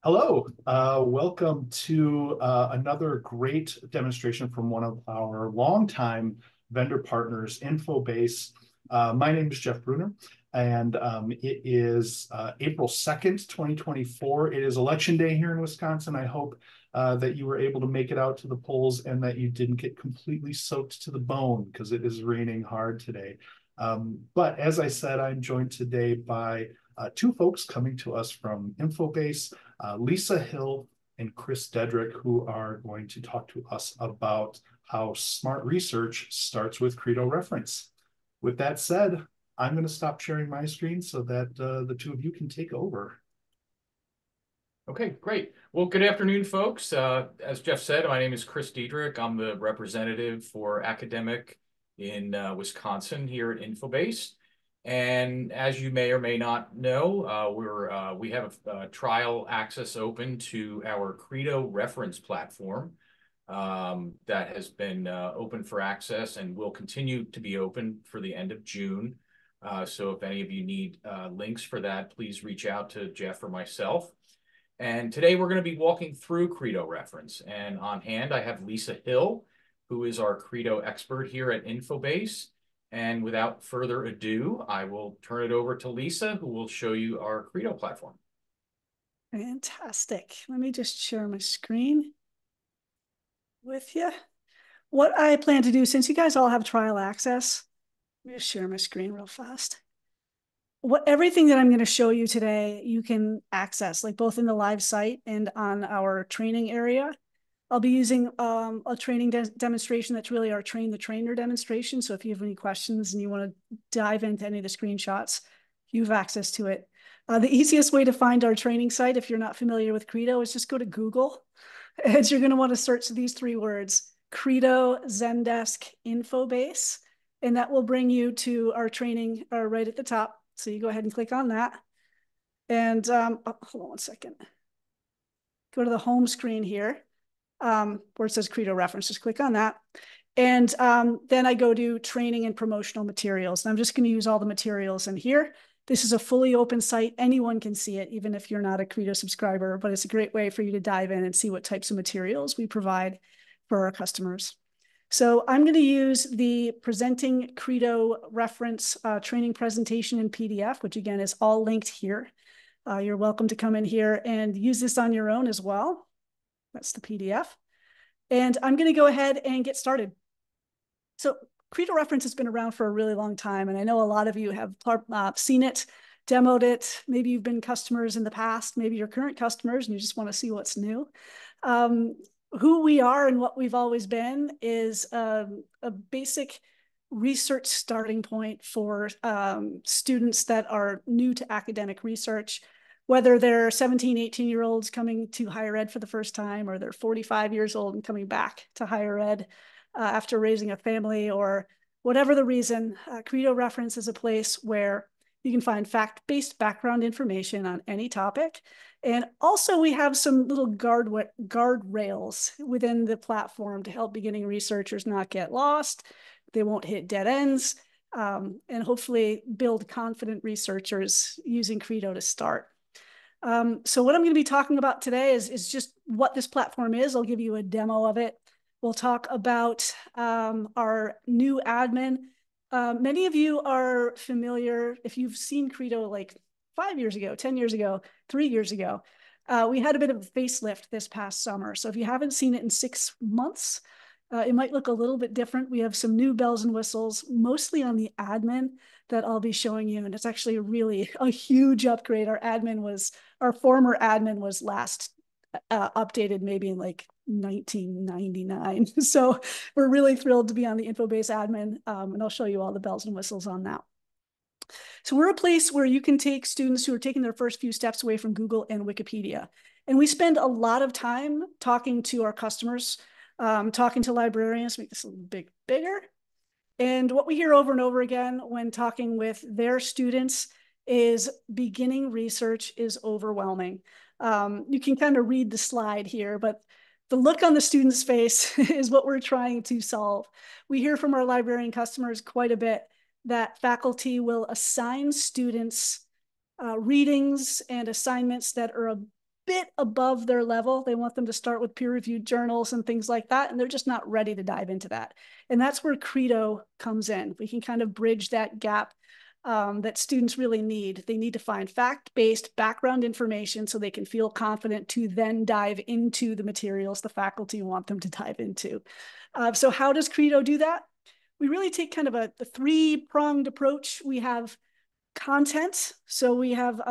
Hello, welcome to another great demonstration from one of our longtime vendor partners, Infobase. My name is Jeff Bruner, and it is April 2nd, 2024. It is election day here in Wisconsin. I hope that you were able to make it out to the polls and that you didn't get completely soaked to the bone because it is raining hard today. But as I said, I'm joined today by two folks coming to us from Infobase. Lisa Hill and Chris Dedrick, who are going to talk to us about how smart research starts with Credo Reference. With that said, I'm going to stop sharing my screen so that the two of you can take over. Okay, great. Well, good afternoon, folks. As Jeff said, my name is Chris Dedrick. I'm the representative for academic in Wisconsin here at Infobase. And as you may or may not know, we have a trial access open to our Credo Reference platform that has been open for access and will continue to be open for the end of June. So if any of you need links for that, please reach out to Jeff or myself. And today we're going to be walking through Credo Reference. And on hand, I have Lisa Hill, who is our Credo expert here at Infobase. And without further ado, I will turn it over to Lisa, who will show you our Credo platform. Fantastic. Let me just share my screen with you. What I plan to do, since you guys all have trial access, let me just share my screen real fast. Everything that I'm going to show you today, you can access, like both in the live site and on our training area. I'll be using a training demonstration that's really our train the trainer demonstration. So if you have any questions and you want to dive into any of the screenshots, you have access to it. The easiest way to find our training site, if you're not familiar with Credo, is just go to Google. And you're going to want to search these three words: Credo, Zendesk, Infobase. And that will bring you to our training right at the top. So you go ahead and click on that. And hold on one second. Go to the home screen here where it says Credo Reference. Just click on that. And then I go to training and promotional materials. And I'm just going to use all the materials in here. This is a fully open site. Anyone can see it, even if you're not a Credo subscriber, but it's a great way for you to dive in and see what types of materials we provide for our customers. So I'm going to use the presenting Credo Reference training presentation in PDF, which again is all linked here. You're welcome to come in here and use this on your own as well. That's the PDF. And I'm going to go ahead and get started. So Credo Reference has been around for a really long time, and I know a lot of you have seen it, demoed it. Maybe you've been customers in the past. Maybe you're current customers and you just want to see what's new. Who we are and what we've always been is a basic research starting point for students that are new to academic research, whether they're 17, 18-year-olds coming to higher ed for the first time, or they're 45 years old and coming back to higher ed after raising a family, or whatever the reason. Credo Reference is a place where you can find fact-based background information on any topic. And also we have some little guardrails within the platform to help beginning researchers not get lost. They won't hit dead ends, and hopefully build confident researchers using Credo to start. So what I'm going to be talking about today is just what this platform is. I'll give you a demo of it. We'll talk about our new admin. Many of you are familiar, if you've seen Credo like 5 years ago, 10 years ago, 3 years ago. We had a bit of a facelift this past summer. So if you haven't seen it in 6 months, it might look a little bit different. We have some new bells and whistles, mostly on the admin, that I'll be showing you. And it's actually really a huge upgrade. Our former admin was last updated maybe in like 1999. So we're really thrilled to be on the Infobase admin, and I'll show you all the bells and whistles on that. So we're a place where you can take students who are taking their first few steps away from Google and Wikipedia. And we spend a lot of time talking to our customers, talking to librarians. Make this a little bit bigger. And what we hear over and over again when talking with their students is beginning research is overwhelming. You can kind of read the slide here, but the look on the student's face is what we're trying to solve. We hear from our librarian customers quite a bit that faculty will assign students readings and assignments that are a bit above their level. They want them to start with peer-reviewed journals and things like that, and they're just not ready to dive into that. And that's where Credo comes in. We can kind of bridge that gap that students really need. They need to find fact-based background information so they can feel confident to then dive into the materials the faculty want them to dive into. So how does Credo do that? We really take kind of a three-pronged approach. We have content. So we have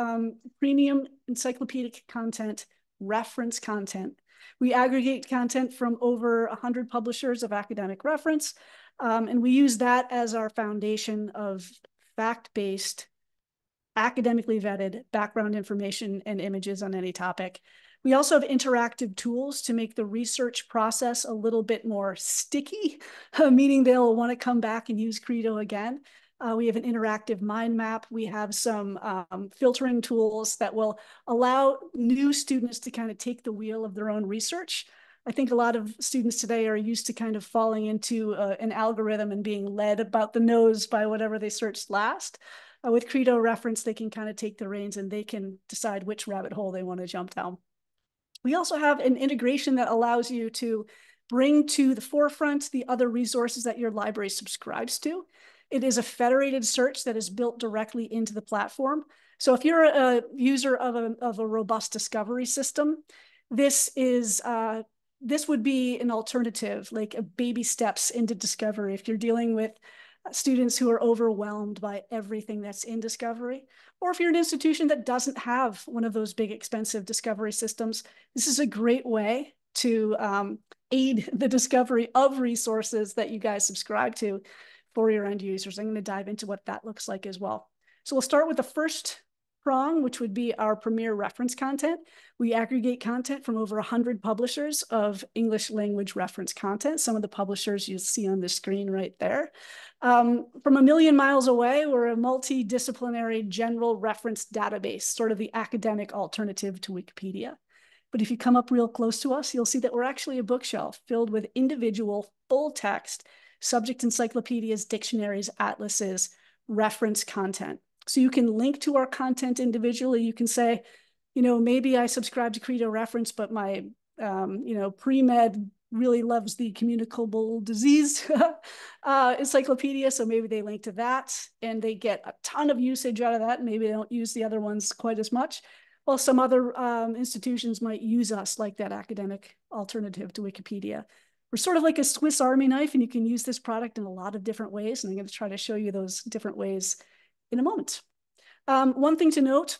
premium encyclopedic content, reference content. We aggregate content from over 100 publishers of academic reference, and we use that as our foundation of fact-based, academically vetted background information and images on any topic. We also have interactive tools to make the research process a little bit more sticky, meaning they'll want to come back and use Credo again. We have an interactive mind map. We have some filtering tools that will allow new students to kind of take the wheel of their own research. I think a lot of students today are used to kind of falling into an algorithm and being led about the nose by whatever they searched last. With Credo Reference, they can kind of take the reins and they can decide which rabbit hole they want to jump down. We also have an integration that allows you to bring to the forefront the other resources that your library subscribes to. It is a federated search that is built directly into the platform. So if you're a user of a robust discovery system, this would be an alternative, like a baby steps into discovery. If you're dealing with students who are overwhelmed by everything that's in discovery, or if you're an institution that doesn't have one of those big expensive discovery systems, this is a great way to aid the discovery of resources that you guys subscribe to for your end users. I'm going to dive into what that looks like as well. So we'll start with the first prong, which would be our premier reference content. We aggregate content from over 100 publishers of English language reference content. Some of the publishers you see on the screen right there. From a million miles away, we're a multidisciplinary general reference database, sort of the academic alternative to Wikipedia. But if you come up real close to us, you'll see that we're actually a bookshelf filled with individual full text subject encyclopedias, dictionaries, atlases, reference content. So you can link to our content individually. You can say, you know, maybe I subscribe to Credo Reference, but my, pre-med really loves the communicable disease encyclopedia. So maybe they link to that and they get a ton of usage out of that. Maybe they don't use the other ones quite as much. Well, some other institutions might use us like that academic alternative to Wikipedia. We're sort of like a Swiss Army knife, and you can use this product in a lot of different ways. And I'm going to try to show you those different ways in a moment. One thing to note,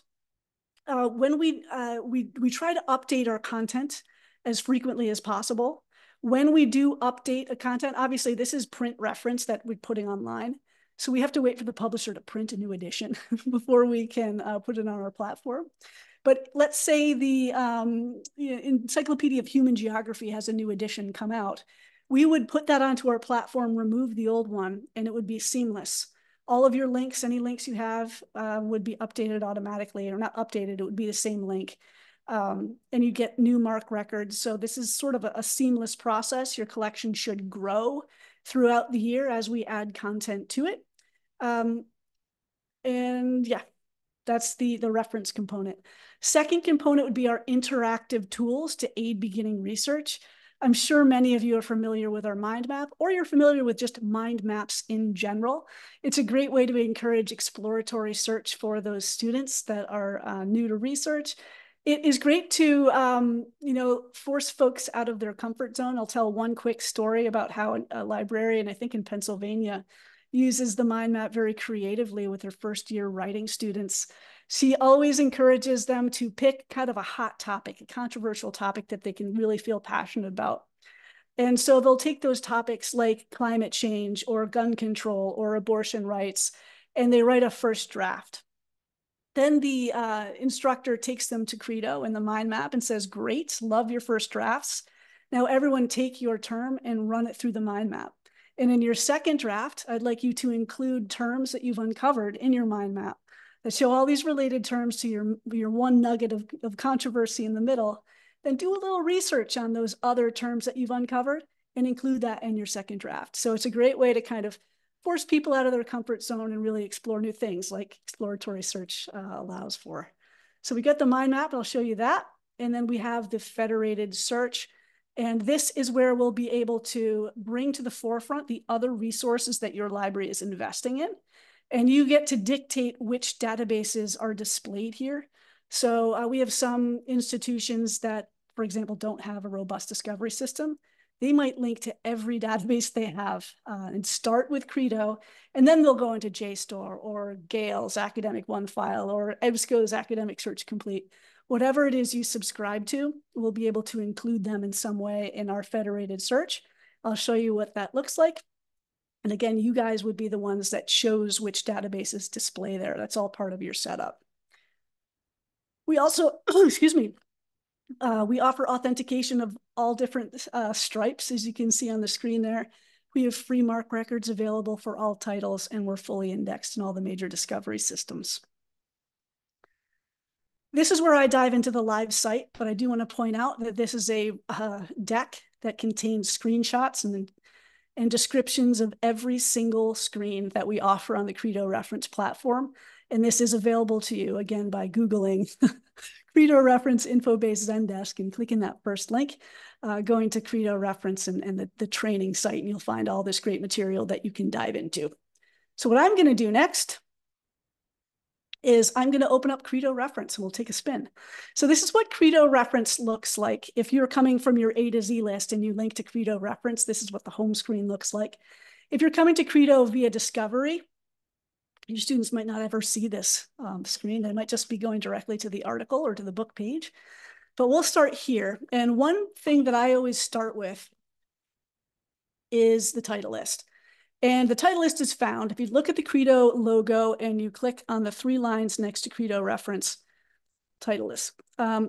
when we try to update our content as frequently as possible. When we do update a content, obviously this is print reference that we're putting online. So we have to wait for the publisher to print a new edition before we can put it on our platform. But let's say the Encyclopedia of Human Geography has a new edition come out. We would put that onto our platform, remove the old one, and it would be seamless. All of your links, any links you have would be updated automatically, or not updated, it would be the same link. And you get new MARC records. So this is sort of a seamless process. Your collection should grow throughout the year as we add content to it. And yeah, that's the reference component. Second component would be our interactive tools to aid beginning research. I'm sure many of you are familiar with our mind map, or you're familiar with just mind maps in general. It's a great way to encourage exploratory search for those students that are new to research. It is great to force folks out of their comfort zone. I'll tell one quick story about how a librarian, I think in Pennsylvania, uses the mind map very creatively with her first year writing students. She always encourages them to pick kind of a hot topic, a controversial topic that they can really feel passionate about. And so they'll take those topics like climate change or gun control or abortion rights, and they write a first draft. Then the instructor takes them to Credo in the mind map and says, great, love your first drafts. Now everyone take your term and run it through the mind map. And in your second draft, I'd like you to include terms that you've uncovered in your mind map that show all these related terms to your one nugget of controversy in the middle. Then do a little research on those other terms that you've uncovered and include that in your second draft. So it's a great way to kind of force people out of their comfort zone and really explore new things like exploratory search allows for. So we got the mind map, I'll show you that. And then we have the federated search. And this is where we'll be able to bring to the forefront the other resources that your library is investing in. And you get to dictate which databases are displayed here. So we have some institutions that, for example, don't have a robust discovery system. They might link to every database they have and start with Credo, and then they'll go into JSTOR or Gale's Academic OneFile or EBSCO's Academic Search Complete. Whatever it is you subscribe to, we'll be able to include them in some way in our federated search. I'll show you what that looks like. And again, you guys would be the ones that chose which databases display there. That's all part of your setup. We also, excuse me, we offer authentication of all different stripes, as you can see on the screen there. We have free MARC records available for all titles, and we're fully indexed in all the major discovery systems. This is where I dive into the live site, but I do want to point out that this is a deck that contains screenshots and descriptions of every single screen that we offer on the Credo Reference platform. And this is available to you, again, by Googling Credo Reference Infobase Zendesk and clicking that first link, going to Credo Reference and the training site, and you'll find all this great material that you can dive into. So what I'm going to do next is I'm going to open up Credo Reference and we'll take a spin. So this is what Credo Reference looks like. If you're coming from your A to Z list and you link to Credo Reference, this is what the home screen looks like. If you're coming to Credo via Discovery, your students might not ever see this screen. They might just be going directly to the article or to the book page. But we'll start here. And one thing that I always start with is the title list. And the title list is found if you look at the Credo logo and you click on the 3 lines next to Credo Reference title list.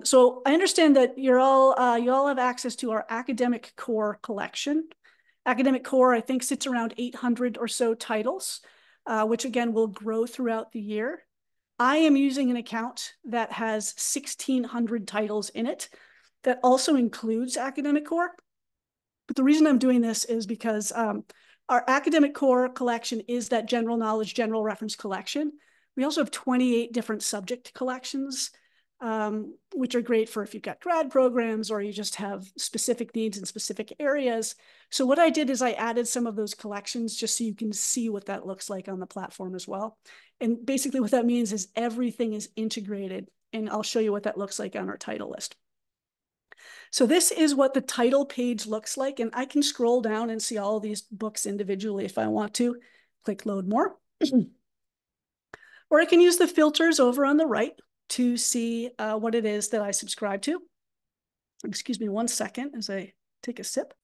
So I understand that you all have access to our Academic Core collection. Academic Core, I think, sits around 800 or so titles, which again will grow throughout the year. I am using an account that has 1,600 titles in it that also includes Academic Core. But the reason I'm doing this is because our Academic Core collection is that general knowledge, general reference collection. We also have 28 different subject collections, which are great for if you've got grad programs or you just have specific needs in specific areas. So what I did is I added some of those collections just so you can see what that looks like on the platform as well. And basically what that means is everything is integrated, and I'll show you what that looks like on our title list. So this is what the title page looks like, and I can scroll down and see all of these books individually if I want to. Click Load More. Or I can use the filters over on the right to see what it is that I subscribe to. Excuse me 1 second as I take a sip.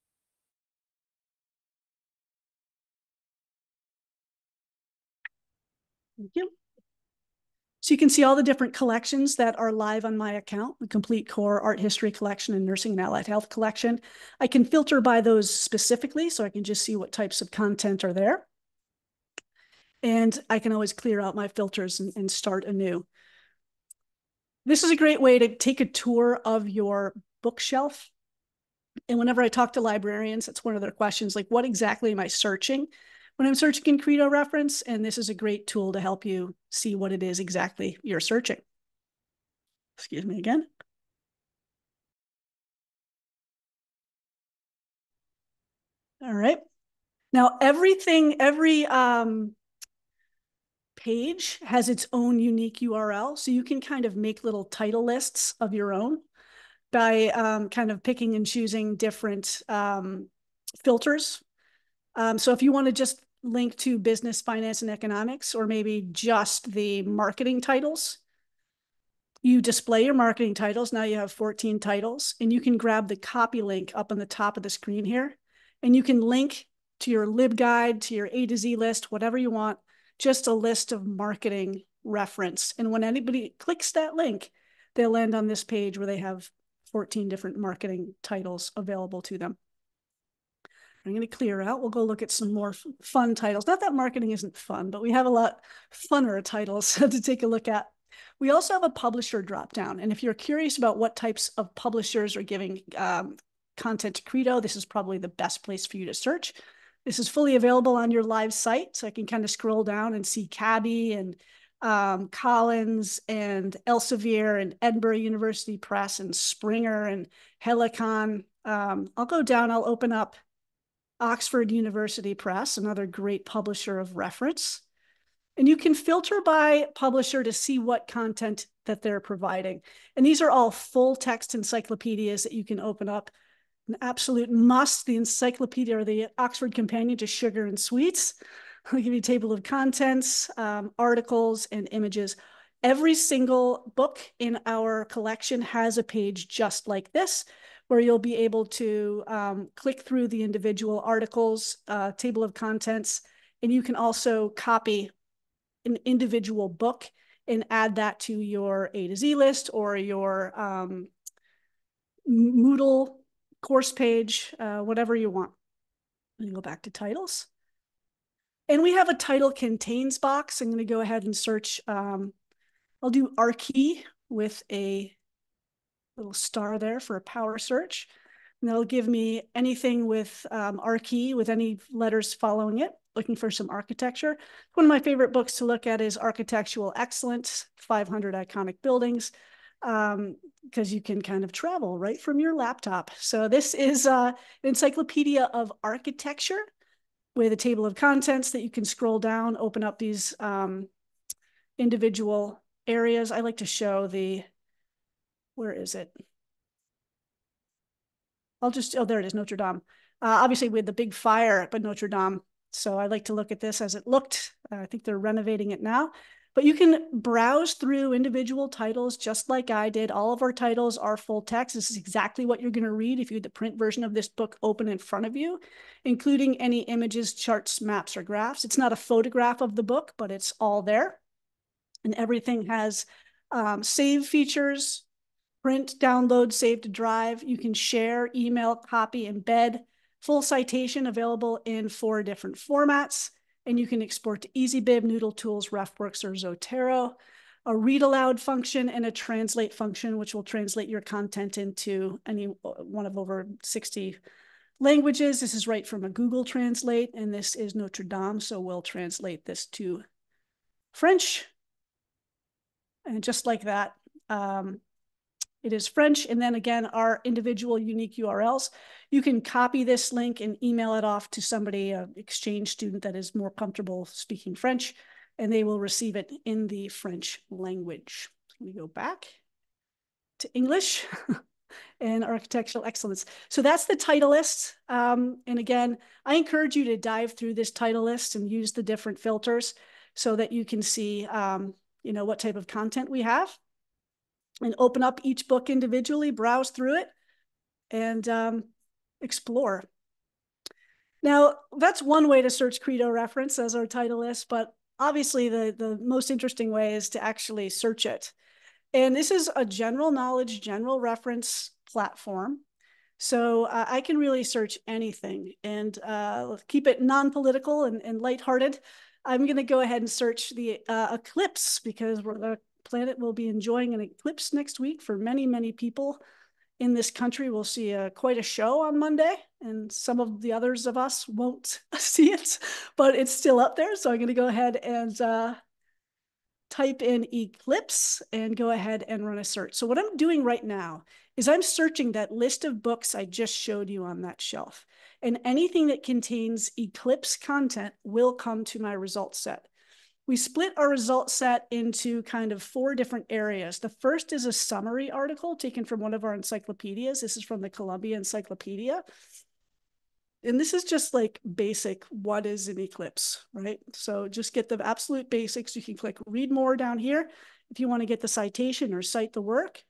Thank you. So you can see all the different collections that are live on my account, the Complete Core Art History Collection and Nursing and Allied Health Collection. I can filter by those specifically, so I can just see what types of content are there. And I can always clear out my filters and start anew. This is a great way to take a tour of your bookshelf. And whenever I talk to librarians, that's one of their questions, like, what exactly am I searching when I'm searching in Credo Reference? And this is a great tool to help you see what it is exactly you're searching. Excuse me again. All right. Now, every page has its own unique URL. So you can kind of make little title lists of your own by kind of picking and choosing different filters. So if you want to just link to business, finance, and economics, or maybe just the marketing titles, you display your marketing titles. Now you have 14 titles, and you can grab the copy link up on the top of the screen here, and you can link to your LibGuide, to your A to Z list, whatever you want, just a list of marketing reference. And when anybody clicks that link, they'll land on this page where they have 14 different marketing titles available to them. I'm going to clear out. We'll go look at some more fun titles. Not that marketing isn't fun, but we have a lot funner titles to take a look at. We also have a publisher dropdown. And if you're curious about what types of publishers are giving content to Credo, this is probably the best place for you to search. This is fully available on your live site. So I can kind of scroll down and see Cabby and Collins and Elsevier and Edinburgh University Press and Springer and Helicon. I'll go down, I'll open up Oxford University Press, another great publisher of reference. And you can filter by publisher to see what content that they're providing. And these are all full text encyclopedias that you can open up. An absolute must, the encyclopedia or the Oxford Companion to Sugar and Sweets. I'll give you a table of contents, articles, and images. Every single book in our collection has a page just like this, where you'll be able to click through the individual articles, table of contents, and you can also copy an individual book and add that to your A to Z list or your Moodle course page, whatever you want. Let me go back to titles. And we have a title contains box. I'm going to go ahead and search. I'll do RKey with a little star there for a power search. And that'll give me anything with RKey with any letters following it, looking for some architecture. One of my favorite books to look at is Architectural Excellence, 500 Iconic Buildings, because you can kind of travel right from your laptop. So this is an encyclopedia of architecture with a table of contents that you can scroll down, open up these individual areas. I like to show where is it? oh, there it is, Notre Dame. Obviously, we had the big fire up at Notre Dame. So I like to look at this as it looked. I think they're renovating it now. But you can browse through individual titles just like I did. All of our titles are full text. This is exactly what you're going to read if you had the print version of this book open in front of you, including any images, charts, maps, or graphs. It's not a photograph of the book, but it's all there. And everything has save features, print, download, save to drive. You can share, email, copy, embed. Full citation available in 4 different formats. And you can export to EasyBib, Noodle Tools, RefWorks, or Zotero. A read aloud function and a translate function, which will translate your content into any one of over 60 languages. This is right from a Google Translate, and this is Notre Dame, so we'll translate this to French. And just like that, it is French. And then again, our individual unique URLs. You can copy this link and email it off to somebody, an exchange student that is more comfortable speaking French, and they will receive it in the French language. Let me go back to English and architectural excellence. So that's the title list. And again, I encourage you to dive through this title list and use the different filters so that you can see what type of content we have. And open up each book individually, browse through it, and explore. Now, that's one way to search Credo Reference as our title list, but obviously the most interesting way is to actually search it. And this is a general knowledge, general reference platform. So I can really search anything and keep it non-political and lighthearted. I'm going to go ahead and search the eclipse because the planet will be enjoying an eclipse next week for many, many people in this country. We'll see quite a show on Monday, and some of the others of us won't see it, but it's still up there. So I'm going to go ahead and type in eclipse and go ahead and run a search. So what I'm doing right now is I'm searching that list of books I just showed you on that shelf. And anything that contains eclipse content will come to my results set. We split our result set into kind of 4 different areas. The first is a summary article taken from one of our encyclopedias. This is from the Columbia Encyclopedia. And this is just like basic, what is an eclipse, right? So just get the absolute basics. You can click read more down here if you want to get the citation or cite the work.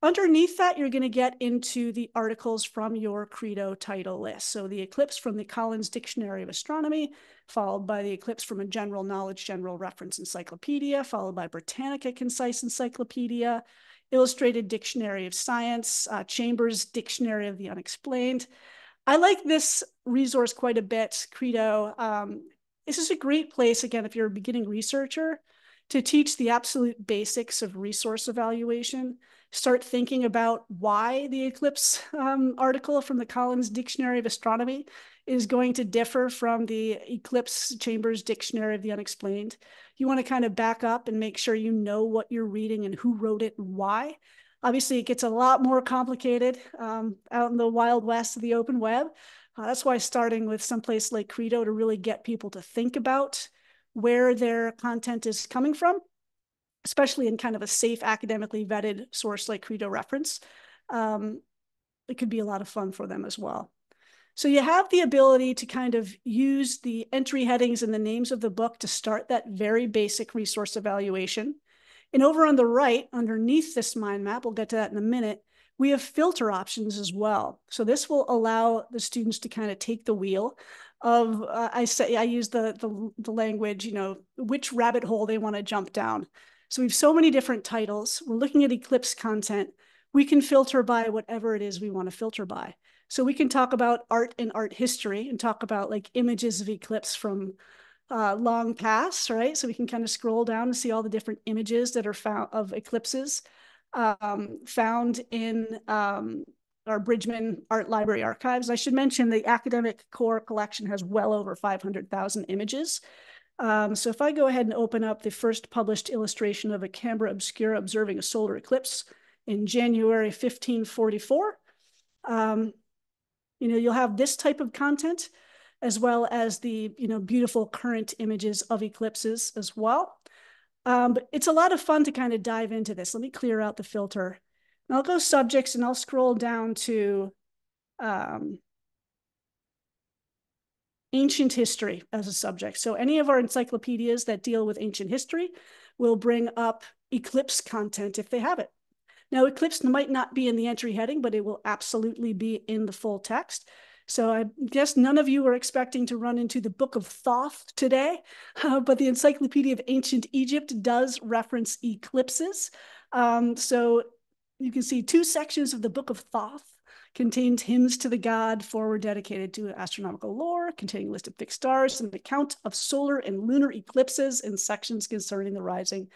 Underneath that, you're going to get into the articles from your Credo title list. So the eclipse from the Collins Dictionary of Astronomy, followed by the eclipse from a General Knowledge, General Reference Encyclopedia, followed by Britannica Concise Encyclopedia, Illustrated Dictionary of Science, Chambers Dictionary of the Unexplained. I like this resource quite a bit, Credo. This is a great place, again, if you're a beginning researcher to teach the absolute basics of resource evaluation. Start thinking about why the eclipse article from the Collins Dictionary of Astronomy is going to differ from the Eclipse Chambers Dictionary of the Unexplained. You want to kind of back up and make sure you know what you're reading and who wrote it and why. Obviously, it gets a lot more complicated out in the wild west of the open web. That's why starting with someplace like Credo to really get people to think about where their content is coming from, especially in kind of a safe, academically vetted source like Credo Reference. It could be a lot of fun for them as well. So you have the ability to kind of use the entry headings and the names of the book to start that very basic resource evaluation. And over on the right, underneath this mind map, we'll get to that in a minute, we have filter options as well. So this will allow the students to kind of take the wheel of, I use the language, you know, which rabbit hole they want to jump down. So we have so many different titles. We're looking at Eclipse content. We can filter by whatever it is we want to filter by. So we can talk about art and art history and talk about like images of eclipse from long past, right? So we can kind of scroll down and see all the different images that are found of eclipses found in our Bridgman Art Library archives. I should mention the academic core collection has well over 500,000 images. So if I go ahead and open up the first published illustration of a Canberra Obscura observing a solar eclipse in January 1544, you know, you'll have this type of content as well as the, you know, beautiful current images of eclipses as well. But it's a lot of fun to kind of dive into this. Let me clear out the filter. And I'll go subjects and I'll scroll down to ancient history as a subject. So any of our encyclopedias that deal with ancient history will bring up eclipse content if they have it. Now, eclipse might not be in the entry heading, but it will absolutely be in the full text. So I guess none of you are expecting to run into the Book of Thoth today, but the Encyclopedia of Ancient Egypt does reference eclipses. So you can see 2 sections of the Book of Thoth contains hymns to the god, forward dedicated to astronomical lore, containing a list of fixed stars, and an account of solar and lunar eclipses, and sections concerning the rising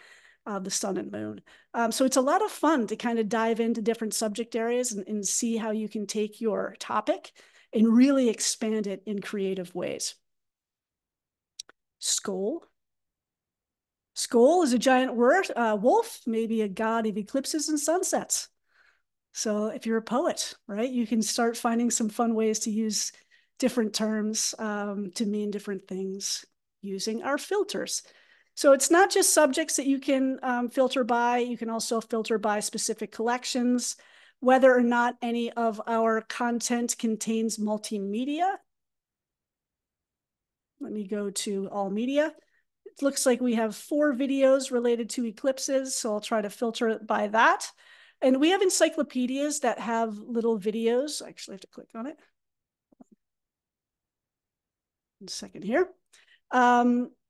of the sun and moon. So it's a lot of fun to kind of dive into different subject areas and see how you can take your topic and really expand it in creative ways. Skoll. Skoll is a giant wolf, maybe a god of eclipses and sunsets. So if you're a poet, right, you can start finding some fun ways to use different terms to mean different things using our filters. So it's not just subjects that you can filter by. You can also filter by specific collections, whether or not any of our content contains multimedia. Let me go to all media. It looks like we have 4 videos related to eclipses, so I'll try to filter it by that. And we have encyclopedias that have little videos. I actually have to click on it. 1 second here.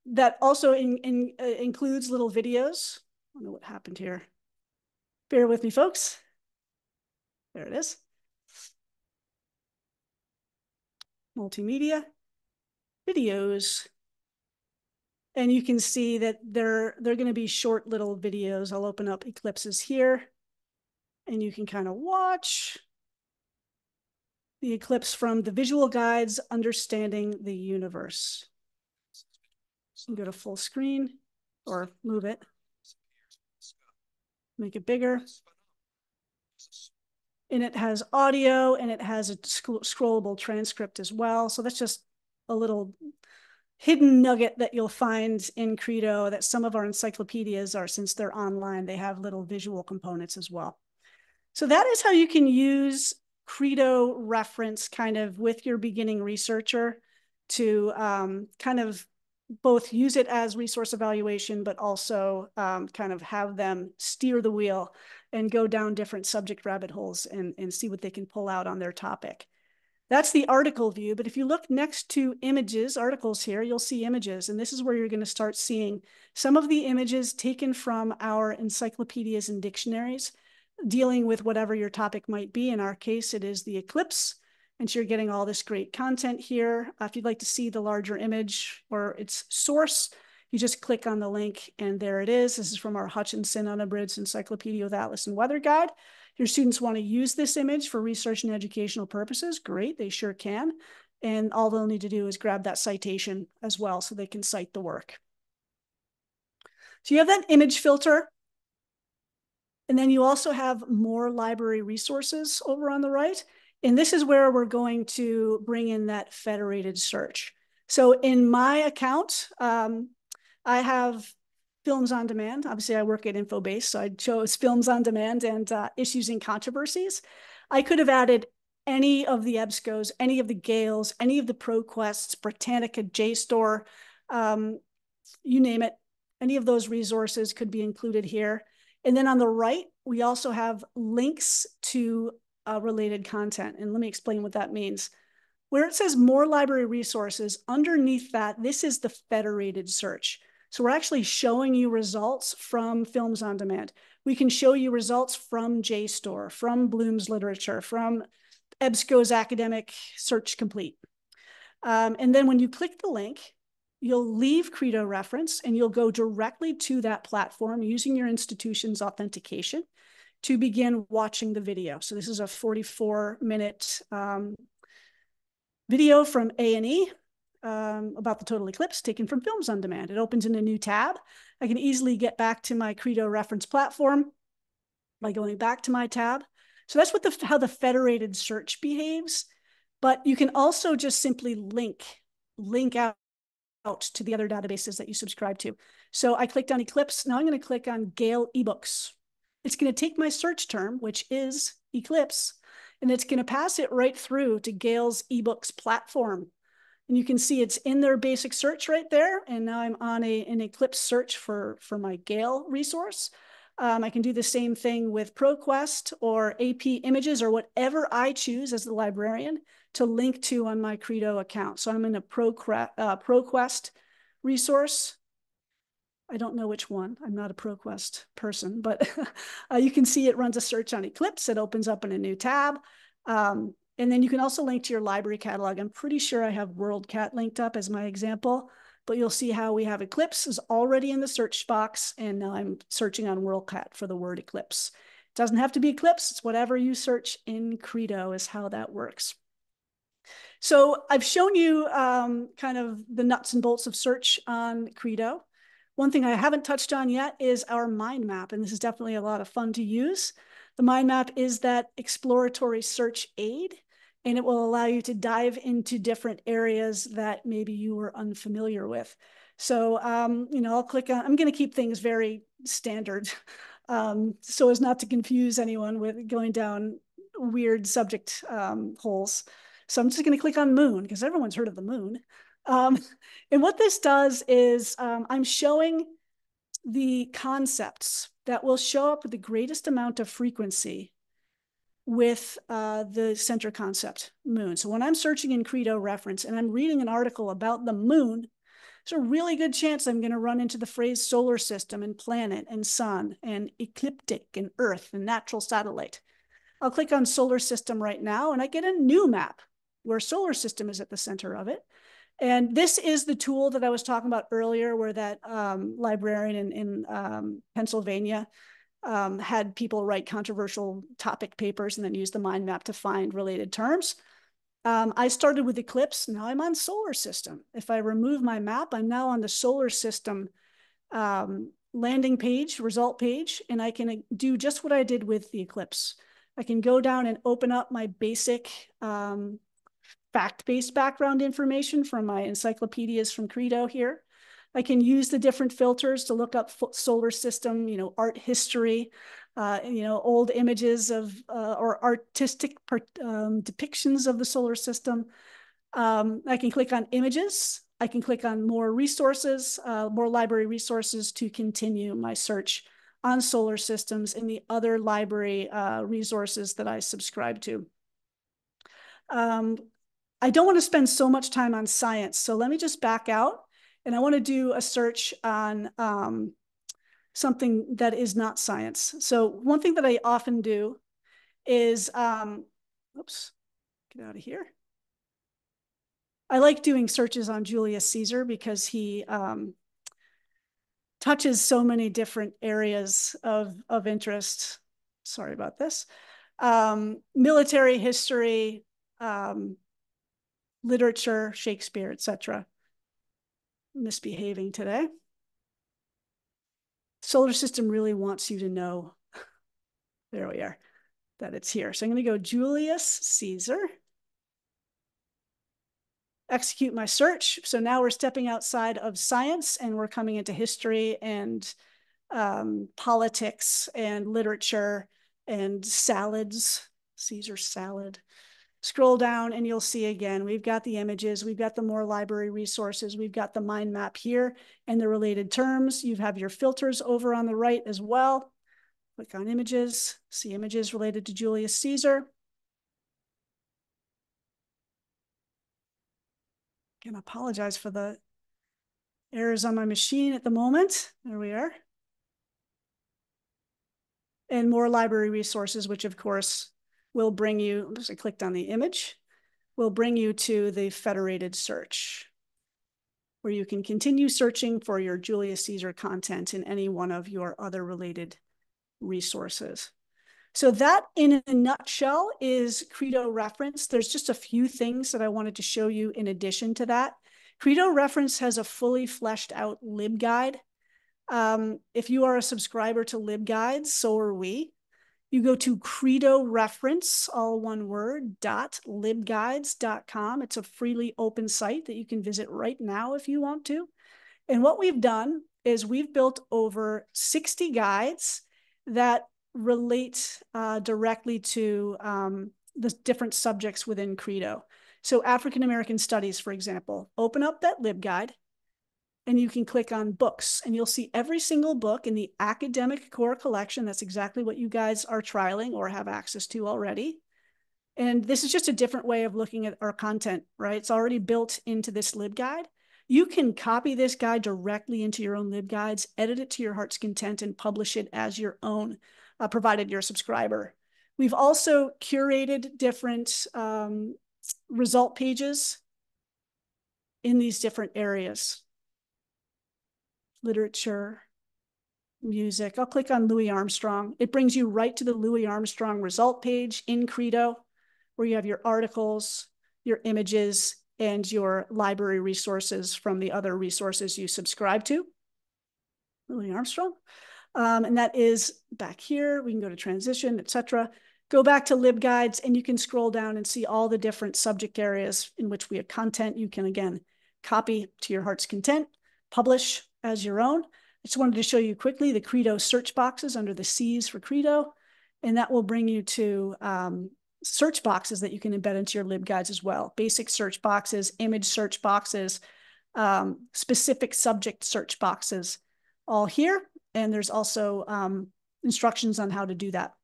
That also includes little videos. I don't know what happened here. Bear with me, folks. There it is. Multimedia, videos. And you can see that they're going to be short little videos. I'll open up eclipses here. And you can kind of watch the eclipse from the visual guides, Understanding the Universe. So you can go to full screen or move it. Make it bigger. And it has audio and it has a scrollable transcript as well. So that's just a little hidden nugget that you'll find in Credo that some of our encyclopedias are, since they're online, they have little visual components as well. So that is how you can use Credo Reference kind of with your beginning researcher to kind of both use it as resource evaluation, but also kind of have them steer the wheel and go down different subject rabbit holes and see what they can pull out on their topic. That's the article view, but if you look next to images, articles here, you'll see images, and this is where you're going to start seeing some of the images taken from our encyclopedias and dictionaries dealing with whatever your topic might be. In our case, it is the eclipse. And so you're getting all this great content here. If you'd like to see the larger image or its source, You just click on the link and there it is. This is from our Hutchinson Unabridged Encyclopedia with Atlas and Weather Guide. Your students want to use this image for research and educational purposes. Great, they sure can. And all they'll need to do is grab that citation as well so they can cite the work. So you have that image filter. And then you also have more library resources over on the right. And this is where we're going to bring in that federated search. So in my account, I have Films on Demand. Obviously, I work at Infobase, so I chose Films on Demand and Issues and Controversies. I could have added any of the EBSCOs, any of the Gales, any of the ProQuests, Britannica, JSTOR, you name it. Any of those resources could be included here. And then on the right, we also have links to related content. And let me explain what that means. Where it says more library resources, underneath that, this is the federated search. So we're actually showing you results from Films on Demand. We can show you results from JSTOR, from Bloom's Literature, from EBSCO's Academic Search Complete. And then when you click the link, you'll leave Credo Reference and you'll go directly to that platform using your institution's authentication to begin watching the video. So this is a 44-minute video from A&E about the total eclipse taken from Films on Demand. It opens in a new tab. I can easily get back to my Credo Reference platform by going back to my tab. So that's what how the federated search behaves. But you can also just simply link out to the other databases that you subscribe to. So I clicked on Eclipse. Now I'm going to click on Gale eBooks. It's going to take my search term, which is Eclipse, and it's going to pass it right through to Gale's eBooks platform. And you can see it's in their basic search right there. And now I'm on an Eclipse search for my Gale resource. I can do the same thing with ProQuest or AP Images or whatever I choose as the librarian to link to on my Credo account. So I'm in a ProQuest resource. I don't know which one. I'm not a ProQuest person, but you can see it runs a search on Eclipse. It opens up in a new tab. And then you can also link to your library catalog. I'm pretty sure I have WorldCat linked up as my example, but you'll see how we have Eclipse is already in the search box. And now I'm searching on WorldCat for the word Eclipse. It doesn't have to be Eclipse. It's whatever you search in Credo is how that works. So I've shown you kind of the nuts and bolts of search on Credo. One thing I haven't touched on yet is our mind map, and this is definitely a lot of fun to use. The mind map is that exploratory search aid, and it will allow you to dive into different areas that maybe you were unfamiliar with. So, I'll click on, I'm going to keep things very standard so as not to confuse anyone with going down weird subject holes. So I'm just going to click on moon because everyone's heard of the moon. And what this does is I'm showing the concepts that will show up with the greatest amount of frequency with the center concept, moon. So when I'm searching in Credo Reference and I'm reading an article about the moon, there's a really good chance I'm going to run into the phrase solar system and planet and sun and ecliptic and Earth and natural satellite. I'll click on solar system right now and I get a new map where solar system is at the center of it. And this is the tool that I was talking about earlier where that librarian in Pennsylvania had people write controversial topic papers and then use the mind map to find related terms. I started with Eclipse. Now I'm on solar system. If I remove my map, I'm now on the solar system landing page, result page, and I can do just what I did with the Eclipse. I can go down and open up my basic fact-based background information from my encyclopedias from Credo here. I can use the different filters to look up solar system, art history, old images of or artistic depictions of the solar system. I can click on images. I can click on more resources, more library resources to continue my search on solar systems and the other library resources that I subscribe to. I don't want to spend so much time on science, so let me just back out. And I want to do a search on something that is not science. So one thing that I often do is, oops, get out of here. I like doing searches on Julius Caesar because he touches so many different areas of interest. Sorry about this. Military history, literature, Shakespeare, etc. Misbehaving today. Solar system really wants you to know, there we are, that it's here. So I'm going to go Julius Caesar. Execute my search. So now we're stepping outside of science and we're coming into history and politics and literature and salads, Caesar salad. Scroll down and you'll see again, we've got the images, we've got the more library resources, we've got the mind map here and the related terms. You have your filters over on the right as well. Click on images, see images related to Julius Caesar. Again, apologize for the errors on my machine at the moment. There we are. And more library resources, which of course will bring you, I clicked on the image, will bring you to the federated search, where you can continue searching for your Julius Caesar content in any one of your other related resources. So that, in a nutshell, is Credo Reference. There's just a few things that I wanted to show you in addition to that. Credo Reference has a fully fleshed out LibGuide. If you are a subscriber to LibGuides, so are we. You go to Credo Reference, all one word, .libguides.com. It's a freely open site that you can visit right now if you want to. And what we've done is we've built over 60 guides that relate directly to the different subjects within Credo. So African American Studies, for example, open up that LibGuide and you can click on books and you'll see every single book in the academic core collection. That's exactly what you guys are trialing or have access to already. And this is just a different way of looking at our content, right? It's already built into this LibGuide. You can copy this guide directly into your own LibGuides, edit it to your heart's content, and publish it as your own, provided you're a subscriber. We've also curated different result pages in these different areas. Literature, music. I'll click on Louis Armstrong. It brings you right to the Louis Armstrong result page in Credo, where you have your articles, your images, and your library resources from the other resources you subscribe to. Louis Armstrong. And that is back here. We can go to transition, etc. Go back to LibGuides and you can scroll down and see all the different subject areas in which we have content. You can, again, copy to your heart's content, publish as your own. I just wanted to show you quickly the Credo search boxes under the C's for Credo, and that will bring you to search boxes that you can embed into your LibGuides as well. Basic search boxes, image search boxes, specific subject search boxes, all here. And there's also instructions on how to do that.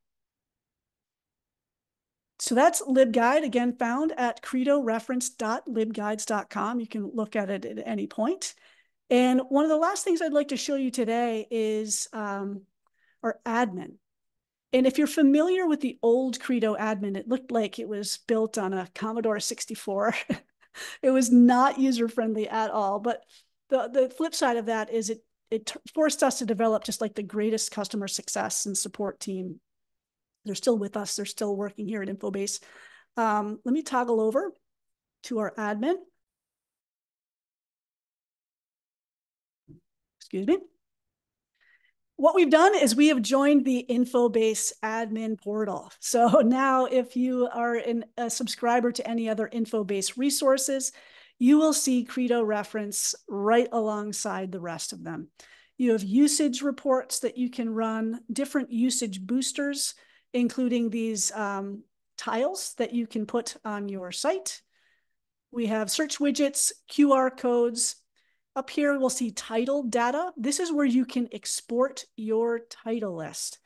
So that's LibGuide, again, found at credoreference.libguides.com. You can look at it at any point. And one of the last things I'd like to show you today is our admin. And if you're familiar with the old Credo admin, it looked like it was built on a Commodore 64. It was not user-friendly at all. But the flip side of that is it forced us to develop just like the greatest customer success and support team. They're still with us. They're still working here at Infobase. Let me toggle over to our admin. Excuse me. What we've done is we have joined the Infobase admin portal. So now if you are a subscriber to any other Infobase resources, you will see Credo Reference right alongside the rest of them. You have usage reports that you can run, different usage boosters, including these tiles that you can put on your site. We have search widgets, QR codes. Up here, we'll see title data. This is where you can export your title list.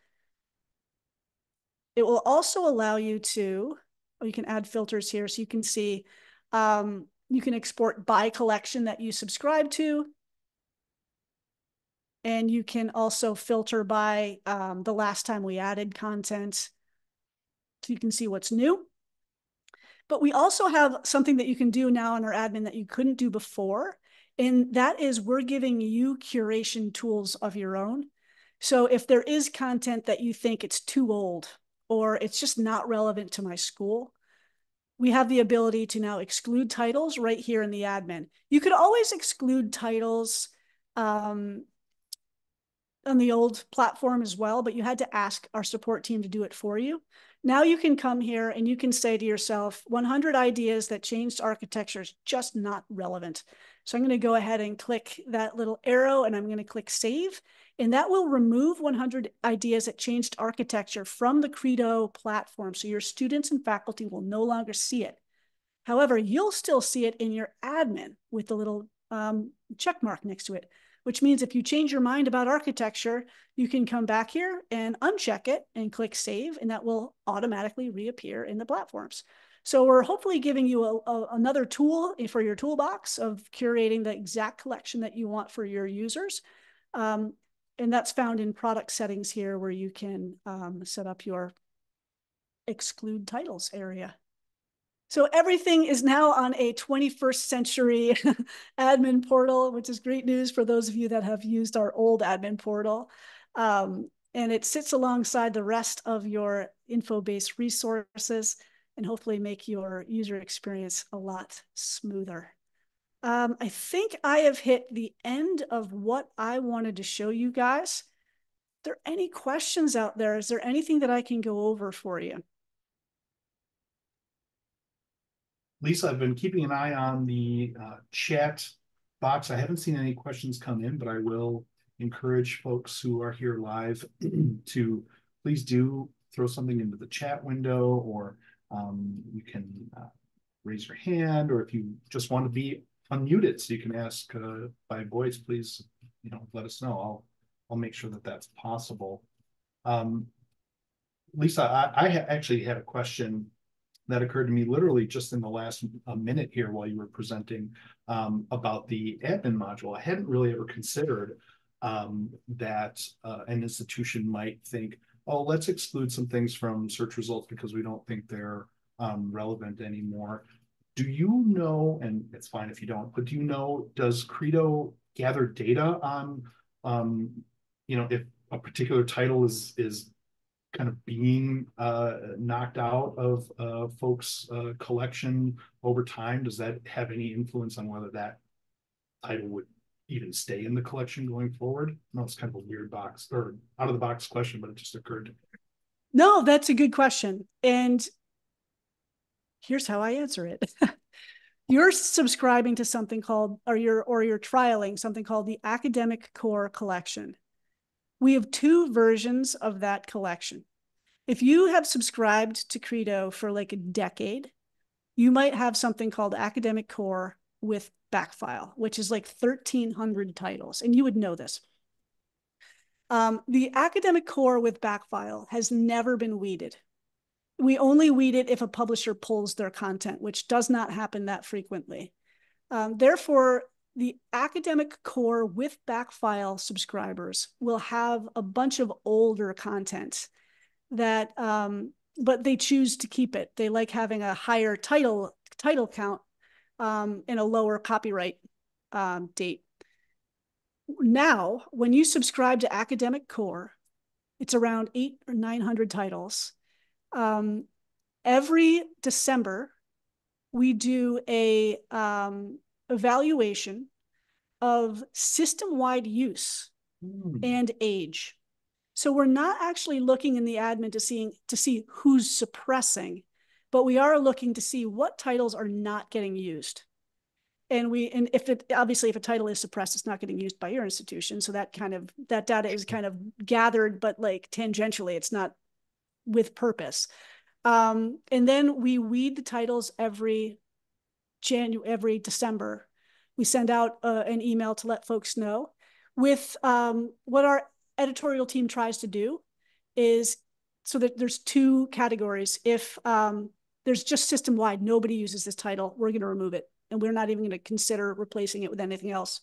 It will also allow you to, you can add filters here so you can see, you can export by collection that you subscribe to. And you can also filter by the last time we added content. So you can see what's new. But we also have something that you can do now in our admin that you couldn't do before, And that is, we're giving you curation tools of your own. So if there is content that you think it's too old or it's just not relevant to my school, we have the ability to now exclude titles right here in the admin. You could always exclude titles on the old platform as well, but you had to ask our support team to do it for you. Now you can come here and you can say to yourself, 100 ideas that changed architecture is just not relevant. So I'm going to go ahead and click that little arrow and I'm going to click save. And that will remove 100 ideas that changed architecture from the Credo platform. So your students and faculty will no longer see it. However, you'll still see it in your admin with the little check mark next to it, which means if you change your mind about architecture, you can come back here and uncheck it and click save, and that will automatically reappear in the platforms. So we're hopefully giving you another tool for your toolbox of curating the exact collection that you want for your users. And that's found in product settings here, where you can set up your exclude titles area. So everything is now on a 21st century admin portal, which is great news for those of you that have used our old admin portal. And it sits alongside the rest of your Infobase resources and hopefully make your user experience a lot smoother. I think I have hit the end of what I wanted to show you guys. Are there any questions out there? Is there anything that I can go over for you? Lisa, I've been keeping an eye on the chat box. I haven't seen any questions come in, but I will encourage folks who are here live to please do throw something into the chat window, or you can raise your hand, or if you just want to be unmuted so you can ask by voice, please, let us know. I'll make sure that that's possible. Lisa, I actually had a question that occurred to me literally just in the last minute here while you were presenting about the admin module. I hadn't really ever considered that an institution might think, oh, let's exclude some things from search results because we don't think they're relevant anymore. Do you know, and it's fine if you don't, but do you know, does Credo gather data on, if a particular title is kind of being knocked out of folks' collection over time? Does that have any influence on whether that title would even stay in the collection going forward? I know it's kind of a weird box or out of the box question, but it just occurred to me. No, that's a good question. And here's how I answer it. You're subscribing to something called, or you're trialing something called the Academic Core Collection. We have two versions of that collection. If you have subscribed to Credo for like a decade, you might have something called Academic Core with Backfile, which is like 1,300 titles, and you would know this. The Academic Core with Backfile has never been weeded. We only weed it if a publisher pulls their content, which does not happen that frequently. Therefore, the Academic Core with Backfile subscribers will have a bunch of older content that, but they choose to keep it. They like having a higher title count and a lower copyright date. Now, when you subscribe to Academic Core, it's around 800 or 900 titles. Every December, we do a evaluation of system-wide use and age. So we're not actually looking in the admin to see who's suppressing, but we are looking to see what titles are not getting used. And if a title is suppressed, it's not getting used by your institution. So that data is kind of gathered, but like tangentially, it's not with purpose. And then we weed the titles every December. We send out an email to let folks know. With what our editorial team tries to do is, so that there's two categories. If there's just system-wide, nobody uses this title, we're going to remove it. And we're not even going to consider replacing it with anything else.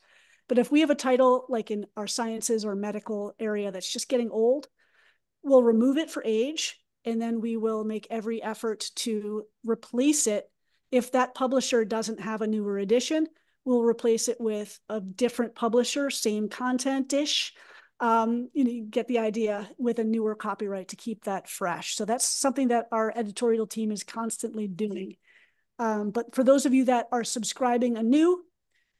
But if we have a title like in our sciences or medical area that's just getting old, we'll remove it for age. And then we will make every effort to replace it. If that publisher doesn't have a newer edition, we'll replace it with a different publisher, same content dish. You get the idea, with a newer copyright to keep that fresh. So that's something that our editorial team is constantly doing. But for those of you that are subscribing anew,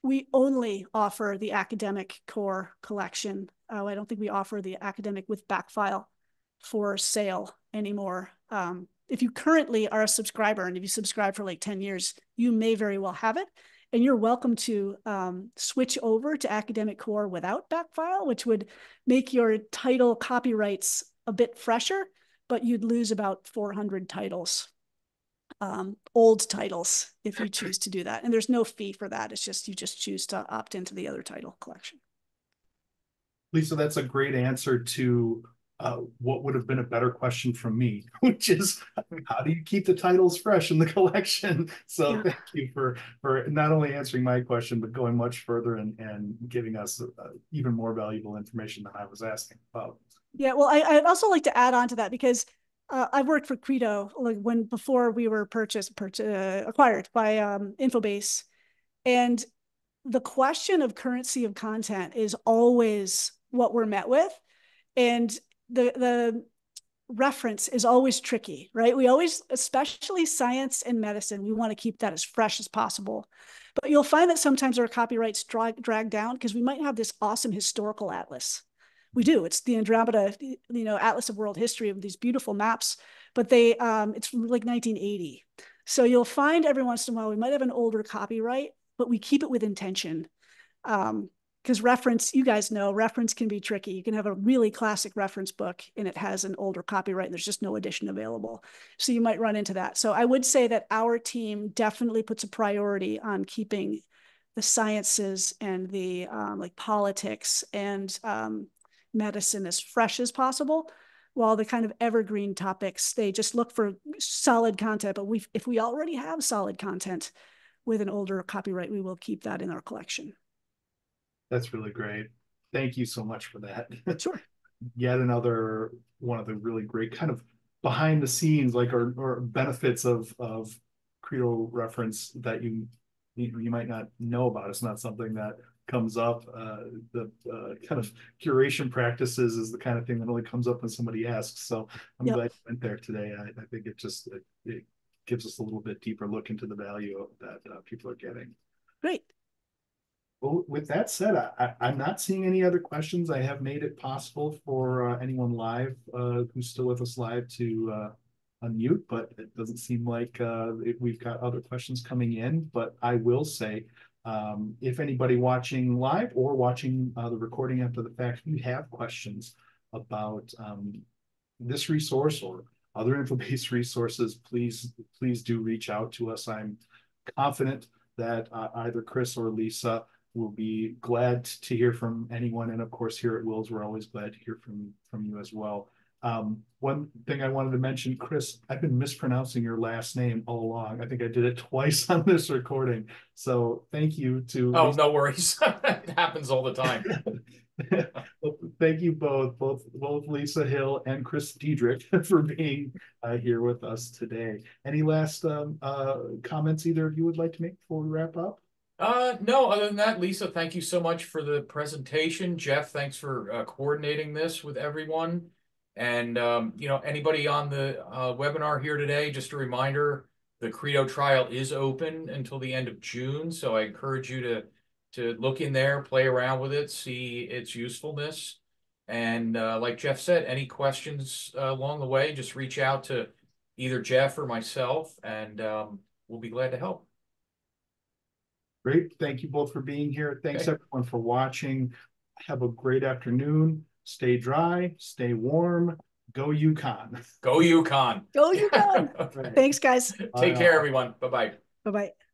we only offer the academic core collection. I don't think we offer the academic with backfile for sale anymore. If you currently are a subscriber, and if you subscribe for like 10 years, you may very well have it. And you're welcome to switch over to academic core without backfile, which would make your title copyrights a bit fresher, but you'd lose about 400 titles, old titles, if you choose to do that. And there's no fee for that. It's just, you just choose to opt into the other title collection. Lisa, that's a great answer to what would have been a better question from me, which is, how do you keep the titles fresh in the collection? So yeah. Thank you for not only answering my question, but going much further and giving us even more valuable information than I was asking about. Yeah, well, I'd also like to add on to that, because I've worked for Credo before we were acquired by Infobase, and the question of currency of content is always what we're met with, and the reference is always tricky, right? We always, especially science and medicine, we want to keep that as fresh as possible. But you'll find that sometimes our copyrights drag down, because we might have this awesome historical atlas. We do. It's the Andromeda, Atlas of World History, of these beautiful maps, but it's like 1980. So you'll find every once in a while we might have an older copyright, but we keep it with intention. Because reference, you guys know, reference can be tricky. You can have a really classic reference book and it has an older copyright and there's just no edition available. So you might run into that. So I would say that our team definitely puts a priority on keeping the sciences and the like politics and medicine as fresh as possible, while the kind of evergreen topics, they just look for solid content. But if we already have solid content with an older copyright, we will keep that in our collection. That's really great. Thank you so much for that. Sure. Yet another one of the really great kind of behind the scenes, like, or benefits of Credo Reference that you might not know about. It's not something that comes up. The kind of curation practices is the kind of thing that only comes up when somebody asks. So I'm glad you went there today. I think it gives us a little bit deeper look into the value that people are getting. Great. Well, with that said, I'm not seeing any other questions. I have made it possible for anyone live who's still with us live to unmute, but it doesn't seem like we've got other questions coming in. But I will say, if anybody watching live or watching the recording after the fact, you have questions about this resource or other Infobase resources, please do reach out to us. I'm confident that either Chris or Lisa will be glad to hear from anyone. And of course, here at WiLS, we're always glad to hear from you as well. One thing I wanted to mention, Chris, I've been mispronouncing your last name all along. I think I did it twice on this recording. So thank you to— Oh, no worries. It happens all the time. Well, thank you both Lisa Hill and Chris Dedrick for being here with us today. Any last comments either of you would like to make before we wrap up? No, other than that, Lisa, thank you so much for the presentation. Jeff, thanks for coordinating this with everyone. And, anybody on the webinar here today, just a reminder, the Credo trial is open until the end of June. So I encourage you to look in there, play around with it, see its usefulness. And like Jeff said, any questions along the way, just reach out to either Jeff or myself, and we'll be glad to help. Great. Thank you both for being here. Thanks everyone for watching. Have a great afternoon. Stay dry, stay warm. Go UConn. Go UConn. Go UConn. Thanks, guys. Take care, everyone. Bye-bye. Bye-bye.